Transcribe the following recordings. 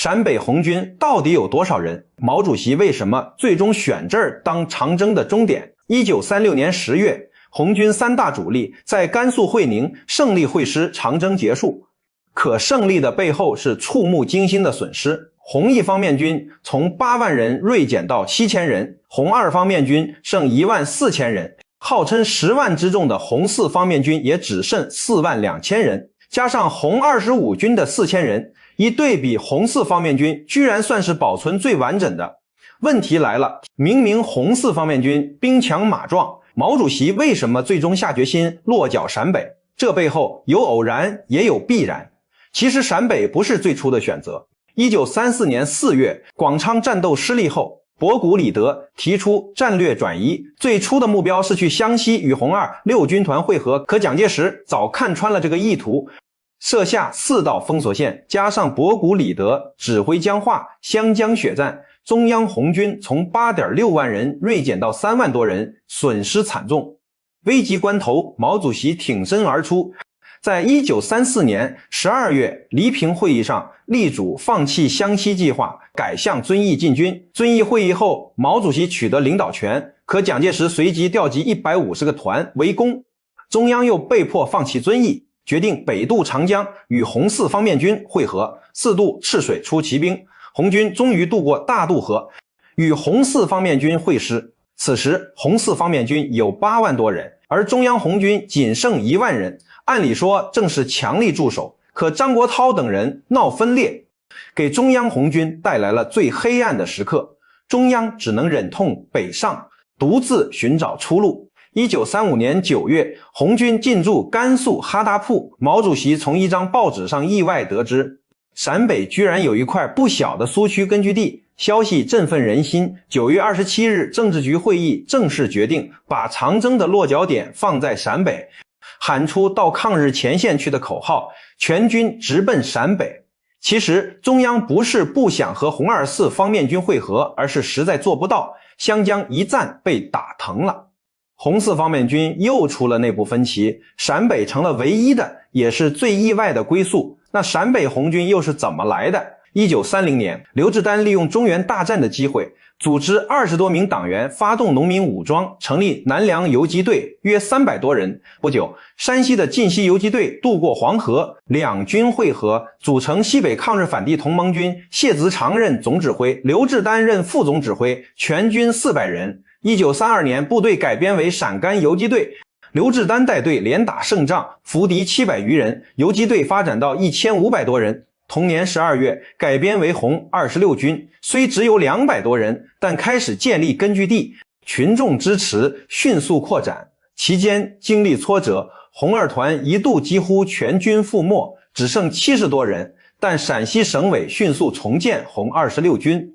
陕北紅軍到底有多少人？毛主席為什麼最終選這兒當長征的終點？1936年10月，紅軍三大主力在甘肅會寧勝利會師長征結束。可勝利的背後是觸目驚心的損失。紅一方面軍從8萬人銳減到7000人，紅二方面軍剩14000人，號稱10萬之眾的紅四方面軍也只剩42000人，加上紅25軍的4000人，一對比，紅四方面軍居然算是保存最完整的。問題來了，明明紅四方面軍兵強馬壯，毛主席為什麼最終下決心落腳陝北？這背後有偶然也有必然。其實陝北不是最初的選擇。1934年4月，廣昌戰鬥失利後，博古里德提出戰略轉移，最初的目標是去湘西與紅二六軍團會合，可蔣介石早看穿了這個意圖，設下4道封鎖線，加上博古里德指揮僵化，湘江血戰，中央紅軍從 8.6 萬人銳減到3萬多人，損失慘重。危急關頭，毛主席挺身而出，在1934年12月黎平會議上力主放棄湘西計劃，改向遵義進軍。遵義會議後，毛主席取得領導權，可蔣介石隨即調集150個團圍攻，中央又被迫放棄遵義，決定北渡長江與紅四方面軍會合，4渡赤水出奇兵。紅軍終於渡過大渡河，與紅四方面軍會師。此時紅四方面軍有8萬多人，而中央紅軍僅剩1萬人，按理說正是強力助手，可張國焘等人鬧分裂，給中央紅軍帶來了最黑暗的時刻。中央只能忍痛北上，獨自尋找出路。1935年9月，紅軍進駐甘肅哈達鋪，毛主席從一張報紙上意外得知，陝北居然有一塊不小的蘇區根據地。消息振奮人心。9月27日，政治局會議正式決定把長征的落脚點放在陝北，喊出到抗日前線去的口號，全軍直奔陝北。其實中央不是不想和紅二四方面軍會合，而是實在做不到，湘江一戰被打疼了。紅四方面軍又出了內部分歧，陝北成了唯一的也是最意外的归宿。那陝北紅軍又是怎麼來的？1930年，劉志丹利用中原大戰的機會，組織20多名黨員發動農民武裝，成立南梁游擊隊，約300多人。不久，山西的晋西游擊队渡過黃河，兩軍會合，組成西北抗日反帝同盟軍。謝子長任總指揮，劉志丹任副總指揮，全軍400人。1932年，部隊改編為陕甘游擊隊，劉志丹帶隊連打胜仗，俘敵700餘人，游擊队发展到1500多人。同年12月，改編為紅26軍，雖只有200多人，但開始建立根據地，群眾支持，迅速擴展。期間經歷挫折，紅二團一度幾乎全軍覆沒，只剩70多人，但陝西省委迅速重建紅26軍。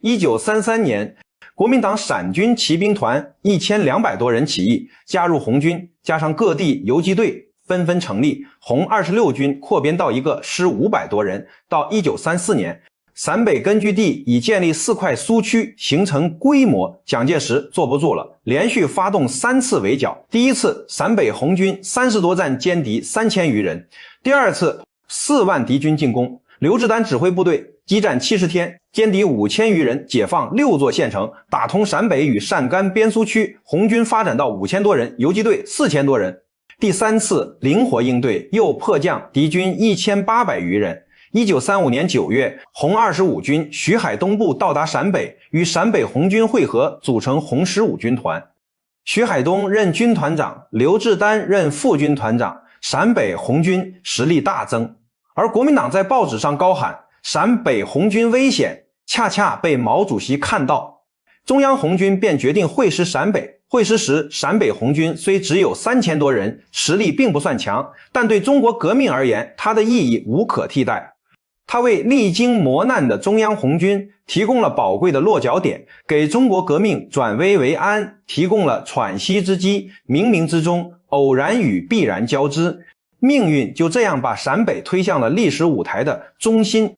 1933年，國民黨陝軍騎兵團1200多人起義，加入紅軍，加上各地游擊隊紛紛成立，紅26軍擴編到一個師500多人。到1934年，陝北根據地已建立4塊蘇區，形成規模，蔣介石坐不住了，連續發動3次圍剿。第一次，陝北紅軍30多戰殲敵3000餘人；第二次，4萬敵軍進攻，劉志丹指揮部隊激戰70天，殲敵5000餘人，解放6座縣城，打通陝北與鄯甘邊蘇區，紅軍發展到5000多人，游擊隊4000多人。第三次靈活應對，又迫降敵軍1800餘人。1935年9月，紅25軍徐海東部到達陝北，與陝北紅軍會合，組成紅15軍團。徐海東任軍團長，劉志丹任副軍團長，陝北紅軍實力大增。而國民黨在報紙上高喊陝北紅軍危險，恰恰被毛主席看到，中央紅軍便決定會師陝北。會師時，陝北紅軍雖只有3000多人，實力並不算強，但對中國革命而言，它的意義無可替代。它為歷經磨難的中央紅軍提供了寶貴的落腳點，給中國革命轉危為安提供了喘息之機。冥冥之中，偶然與必然交織，命運就這樣把陝北推向了歷史舞台的中心。